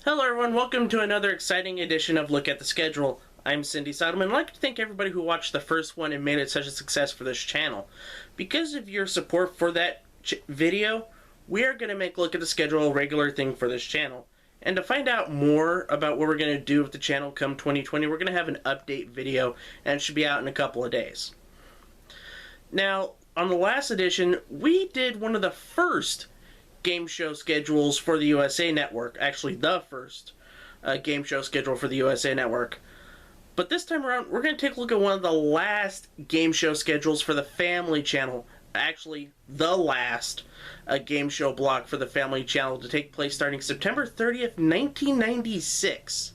Hello everyone, welcome to another exciting edition of Look at the Schedule. I'm Cindy Soderman. I'd like to thank everybody who watched the first one and made it such a success for this channel. Because of your support for that video, we are going to make Look at the Schedule a regular thing for this channel. And to find out more about what we're going to do with the channel come 2020, we're going to have an update video, and it should be out in a couple of days. Now, on the last edition, we did one of the first game show schedules for the USA Network. Actually, the first game show schedule for the USA Network. But this time around, we're going to take a look at one of the last game show schedules for the Family Channel. Actually, the last game show block for the Family Channel to take place starting September 30th, 1996.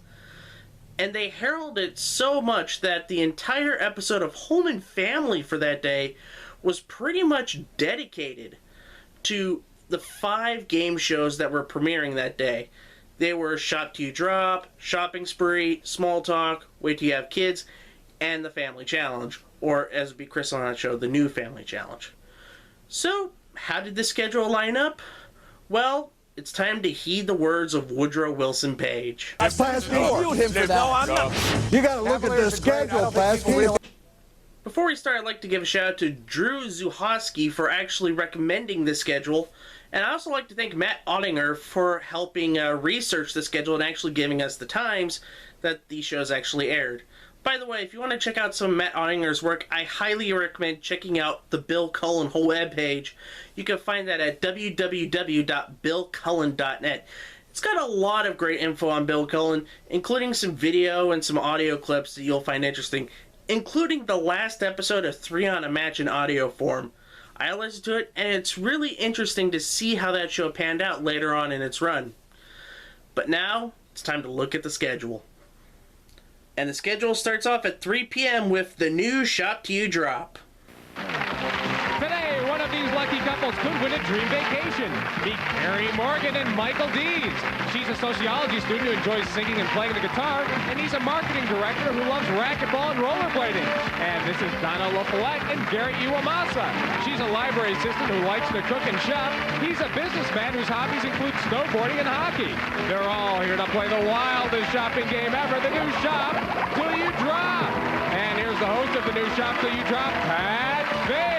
And they heralded it so much that the entire episode of Home and Family for that day was pretty much dedicated to the 5 game shows that were premiering that day. They were Shop Till You Drop, Shopping Spree, Small Talk, Wait Till You Have Kids, and the Family Challenge, or as would be Chris on that show, the New Family Challenge. So, how did this schedule line up? Well, it's time to heed the words of Woodrow Wilson Page. You gotta look at the schedule, Plasky. Before we start, I'd like to give a shout out to Drew Zuhosky for actually recommending this schedule. And I also like to thank Matt Ottinger for helping research the schedule and actually giving us the times that these shows actually aired. By the way, if you want to check out some of Matt Ottinger's work, I highly recommend checking out the Bill Cullen whole web page. You can find that at www.billcullen.net. It's got a lot of great info on Bill Cullen, including some video and some audio clips that you'll find interesting, including the last episode of 3 on a Match in audio form. I listened to it, and it's really interesting to see how that show panned out later on in its run. But now, it's time to look at the schedule. And the schedule starts off at 3 p.m. with the new Shop Till You Drop. Today, one of these lucky couples could win a dream vacation. Meet Carrie Morgan and Michael Dees. She's a sociology student who enjoys singing and playing the guitar, and he's a marketing director who loves racquetball and rollerblading. And this is Donna LaFollette and Garrett Uwamasa. She's a library assistant who likes to cook and shop. He's a businessman whose hobbies include snowboarding and hockey. They're all here to play the wildest shopping game ever, the new Shop Till You Drop. And here's the host of the new Shop Till You Drop, Pat Finn.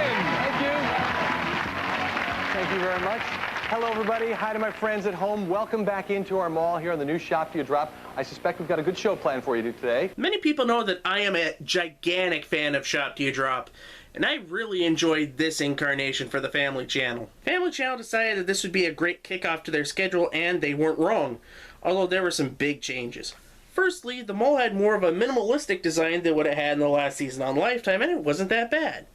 Thank you very much. Hello, everybody. Hi to my friends at home. Welcome back into our mall here on the new Shop Till You Drop. I suspect we've got a good show planned for you today. Many people know that I am a gigantic fan of Shop Till You Drop, and I really enjoyed this incarnation for the Family Channel. Family Channel decided that this would be a great kickoff to their schedule, and they weren't wrong, although there were some big changes. Firstly, the mall had more of a minimalistic design than what it had in the last season on Lifetime, and it wasn't that bad.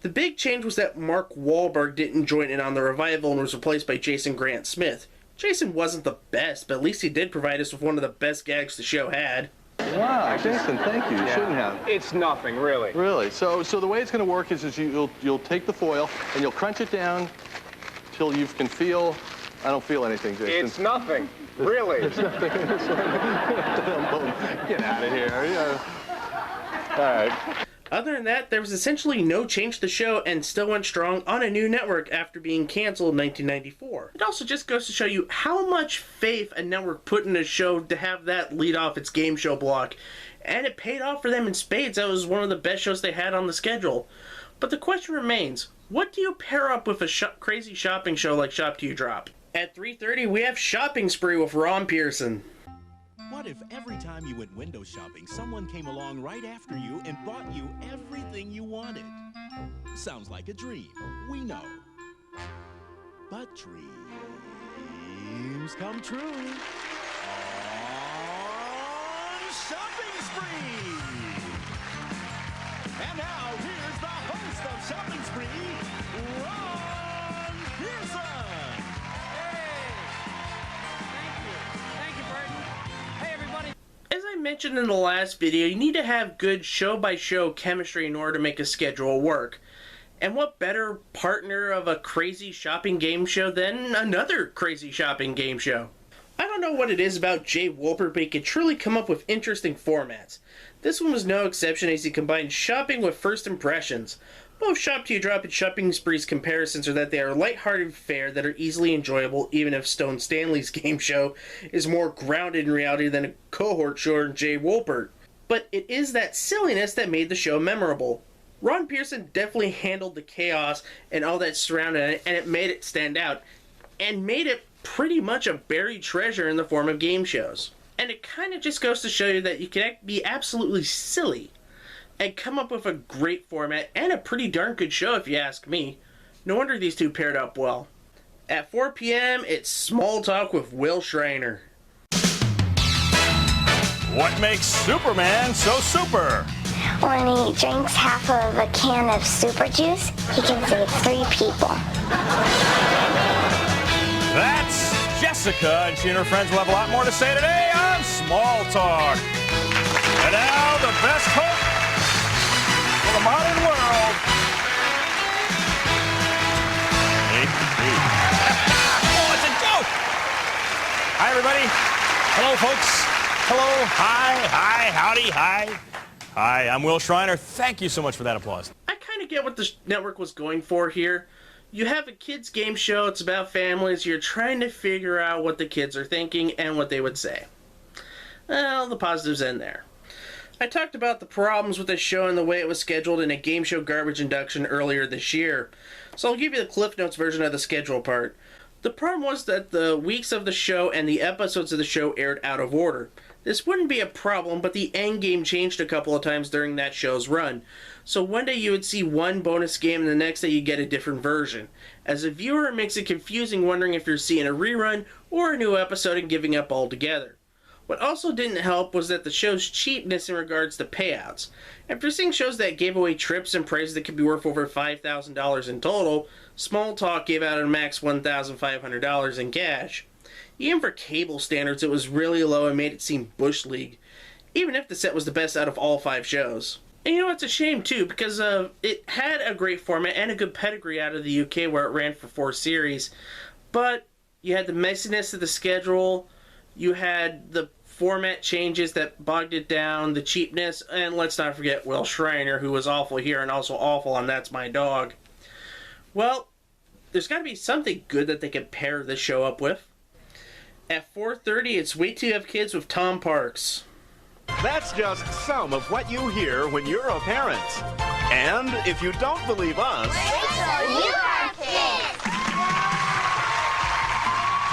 The big change was that Mark Wahlberg didn't join in on the revival and was replaced by Jason Grant Smith. Jason wasn't the best, but at least he did provide us with one of the best gags the show had. Wow, Jason, thank you. You shouldn't have. It's nothing, really. Really? So the way it's going to work is you'll take the foil and you'll crunch it down till you can feel. I don't feel anything, Jason. It's nothing, really. There's nothing in this one. Get out of here. Yeah. All right. Other than that, there was essentially no change to the show and still went strong on a new network after being canceled in 1994. It also just goes to show you how much faith a network put in a show to have that lead off its game show block. And it paid off for them in spades. That was one of the best shows they had on the schedule. But the question remains, what do you pair up with a crazy shopping show like Shop Till You Drop? At 3:30, we have Shopping Spree with Ron Pearson. What if every time you went window shopping, someone came along right after you and bought you everything you wanted? Sounds like a dream, we know. But dreams come true on Shopping Spree! And now, here's the host of Shopping Spree, Ron Pearson! As I mentioned in the last video, you need to have good show-by-show chemistry in order to make a schedule work. And what better partner of a crazy shopping game show than another crazy shopping game show? I don't know what it is about Jay Wolpert, but he can truly come up with interesting formats. This one was no exception as he combined shopping with first impressions. Both Shop to You Drop and Shopping Spree's comparisons are that they are lighthearted fare that are easily enjoyable, even if Stone Stanley's game show is more grounded in reality than a cohort show or Jay Wolpert. But it is that silliness that made the show memorable. Ron Pearson definitely handled the chaos and all that surrounded it, and it made it stand out, and made it pretty much a buried treasure in the form of game shows. And it kind of just goes to show you that you can be absolutely silly and come up with a great format and a pretty darn good show, if you ask me. No wonder these two paired up well. At 4 p.m., it's Small Talk with Will Schreiner. What makes Superman so super? When he drinks half of a can of super juice, he can save 3 people. That's Jessica, and she and her friends will have a lot more to say today on Small Talk. And now, the best hope for the modern world. Oh, it's a joke! Hi, everybody. Hello, folks. Hello. Hi. Howdy. Hi, I'm Will Schreiner. Thank you so much for that applause. I kind of get what the network was going for here. You have a kids' game show, it's about families, you're trying to figure out what the kids are thinking and what they would say. Well, the positives end there. I talked about the problems with the show and the way it was scheduled in a game show garbage induction earlier this year, so I'll give you the Cliff Notes version of the schedule part. The problem was that the weeks of the show and the episodes of the show aired out of order. This wouldn't be a problem, but the end game changed a couple of times during that show's run. So one day you would see one bonus game and the next day you get a different version. As a viewer, it makes it confusing wondering if you're seeing a rerun or a new episode and giving up altogether. What also didn't help was that the show's cheapness in regards to payouts. After seeing shows that gave away trips and prizes that could be worth over $5,000 in total, Small Talk gave out a max $1,500 in cash. Even for cable standards, it was really low and made it seem Bush League, even if the set was the best out of all 5 shows. And you know, it's a shame too, because it had a great format and a good pedigree out of the UK where it ran for 4 series, but you had the messiness of the schedule, you had the format changes that bogged it down, the cheapness, and let's not forget Will Schreiner, who was awful here and also awful on That's My Dog. Well, there's got to be something good that they could pair this show up with. At 4:30, it's Wait Till You Have Kids with Tom Parks. That's just some of what you hear when you're a parent. And if you don't believe us... Wait till you have kids!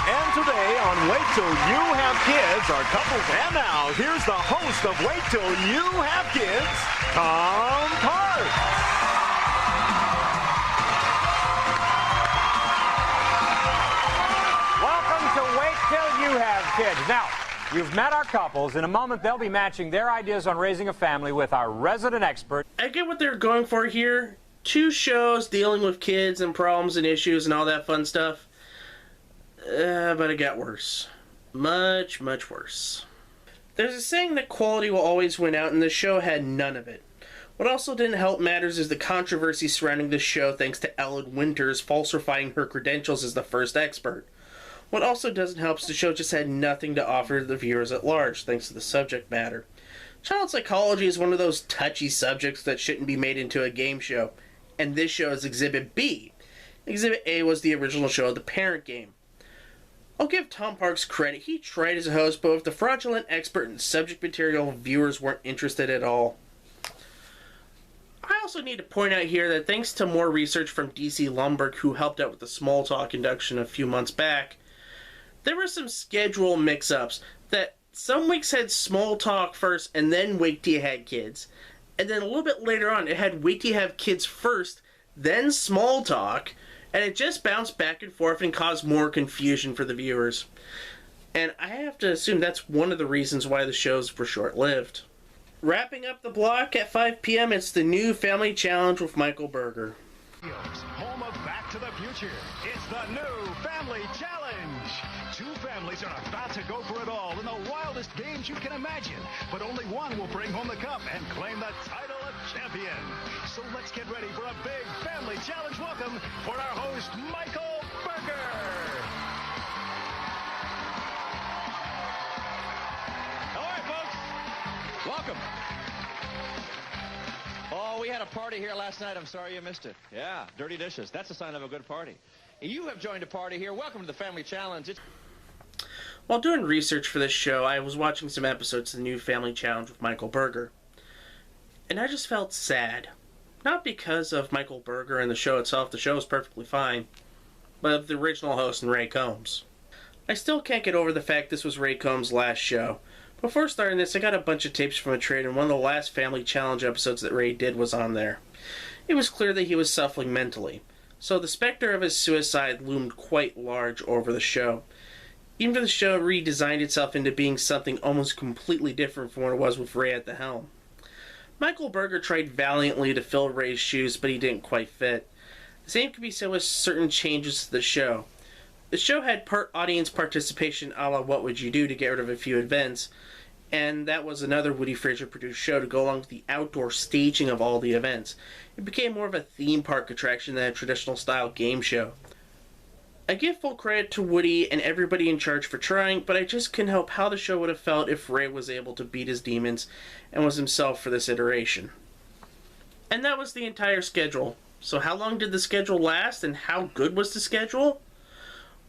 And today on Wait Till You Have Kids are couples. And now, here's the host of Wait Till You Have Kids, Tom Parks. Wait till you have kids. Now, you've met our couples. In a moment, they'll be matching their ideas on raising a family with our resident expert. I get what they're going for here. 2 shows dealing with kids and problems and issues and all that fun stuff. But it got worse. Much, much worse. There's a saying that quality will always win out, and the show had none of it. What also didn't help matters is the controversy surrounding this show thanks to Ellen Winters falsifying her credentials as the first expert. What also doesn't help is the show just had nothing to offer the viewers at large, thanks to the subject matter. Child psychology is one of those touchy subjects that shouldn't be made into a game show, and this show is Exhibit B. Exhibit A was the original show of The Parent Game. I'll give Tom Parks credit, he tried as a host, but with the fraudulent expert and subject material, viewers weren't interested at all. I also need to point out here that thanks to more research from DC Lumberg, who helped out with the Small Talk induction a few months back, there were some schedule mix-ups that some weeks had Small Talk first and then Wait Till You Had Kids. And then a little bit later on, it had Wait Till You Have Kids first, then Small Talk, and it just bounced back and forth and caused more confusion for the viewers. And I have to assume that's one of the reasons why the shows were short-lived. Wrapping up the block at 5 p.m., it's the new Family Challenge with Michael Berger. Home of Back to the Future. It's the new Family Challenge. 2 families are about to go for it all in the wildest games you can imagine. But only one will bring home the cup and claim the title of champion. So let's get ready for a big Family Challenge welcome for our host, Michael Berger. All right, folks. Welcome. Oh, we had a party here last night. I'm sorry you missed it. Yeah, dirty dishes. That's a sign of a good party. You have joined a party here. Welcome to the Family Challenge. While doing research for this show, I was watching some episodes of the new Family Challenge with Michael Berger. And I just felt sad. Not because of Michael Berger and the show itself, the show is perfectly fine, but of the original host and Ray Combs. I still can't get over the fact this was Ray Combs' last show. Before starting this, I got a bunch of tapes from a trade, and one of the last Family Challenge episodes that Ray did was on there. It was clear that he was suffering mentally, so the specter of his suicide loomed quite large over the show. Even though the show redesigned itself into being something almost completely different from what it was with Ray at the helm. Michael Berger tried valiantly to fill Ray's shoes, but he didn't quite fit. The same could be said with certain changes to the show. The show had part audience participation a la What Would You Do to get rid of a few events, and that was another Woody Frazier produced show to go along with the outdoor staging of all the events. It became more of a theme park attraction than a traditional style game show. I give full credit to Woody and everybody in charge for trying, but I just couldn't help how the show would have felt if Ray was able to beat his demons and was himself for this iteration. And that was the entire schedule. So how long did the schedule last, and how good was the schedule?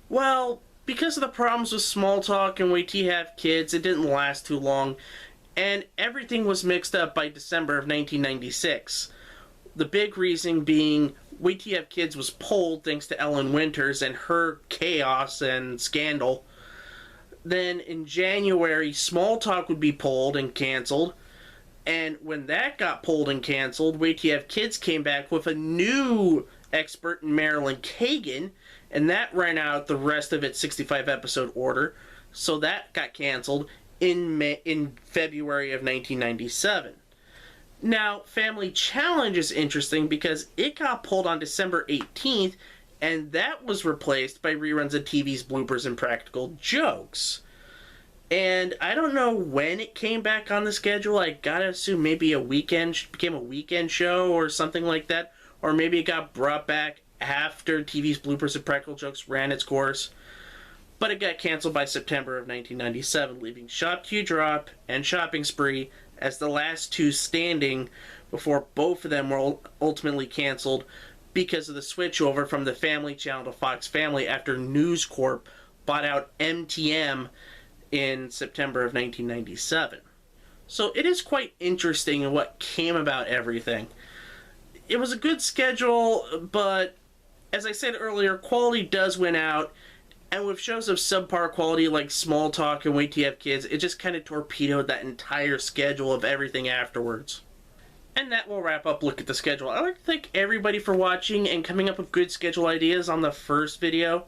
Well, because of the problems with Small Talk and Wait Till You Have Kids, it didn't last too long, and everything was mixed up by December of 1996. The big reason being Wait Till You Have Kids was pulled thanks to Ellen Winters and her chaos and scandal. Then in January, Small Talk would be pulled and canceled. And when that got pulled and canceled, Wait Till You Have Kids came back with a new expert in Marilyn Kagan, and that ran out the rest of its 65 episode order. So that got canceled in February of 1997. Now, Family Challenge is interesting because it got pulled on December 18th, and that was replaced by reruns of TV's Bloopers and Practical Jokes. And I don't know when it came back on the schedule. I gotta assume maybe became a weekend show or something like that. Or maybe it got brought back after TV's Bloopers and Practical Jokes ran its course. But it got canceled by September of 1997, leaving Shop Q Drop and Shopping Spree as the last two standing before both of them were ultimately canceled because of the switchover from the Family Channel to Fox Family after News Corp bought out MTM in September of 1997. So it is quite interesting in what came about everything. It was a good schedule, but as I said earlier, quality does win out. And with shows of subpar quality like Small Talk and Wait Till You Have Kids, it just kind of torpedoed that entire schedule of everything afterwards. And that will wrap up Look at the Schedule. I'd like to thank everybody for watching and coming up with good schedule ideas on the first video.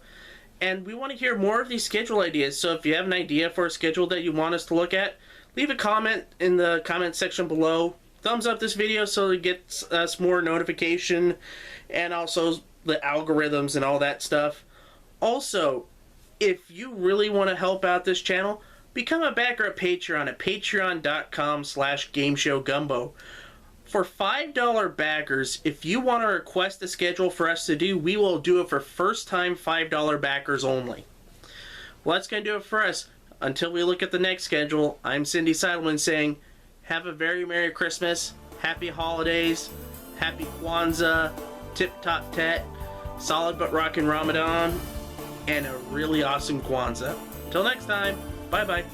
And we want to hear more of these schedule ideas, so if you have an idea for a schedule that you want us to look at, leave a comment in the comment section below. Thumbs up this video so it gets us more notification, and also the algorithms and all that stuff. Also, if you really want to help out this channel, become a backer at Patreon at patreon.com/GameShowGumbo. For $5 backers, if you want to request a schedule for us to do, we will do it for first-time $5 backers only. Well, that's going to do it for us. Until we look at the next schedule, I'm Cindy Seidelman saying, have a very Merry Christmas, Happy Holidays, Happy Kwanzaa, Tip-Top Tet, Solid but Rockin' Ramadan, and a really awesome Kwanzaa. Till next time, bye-bye.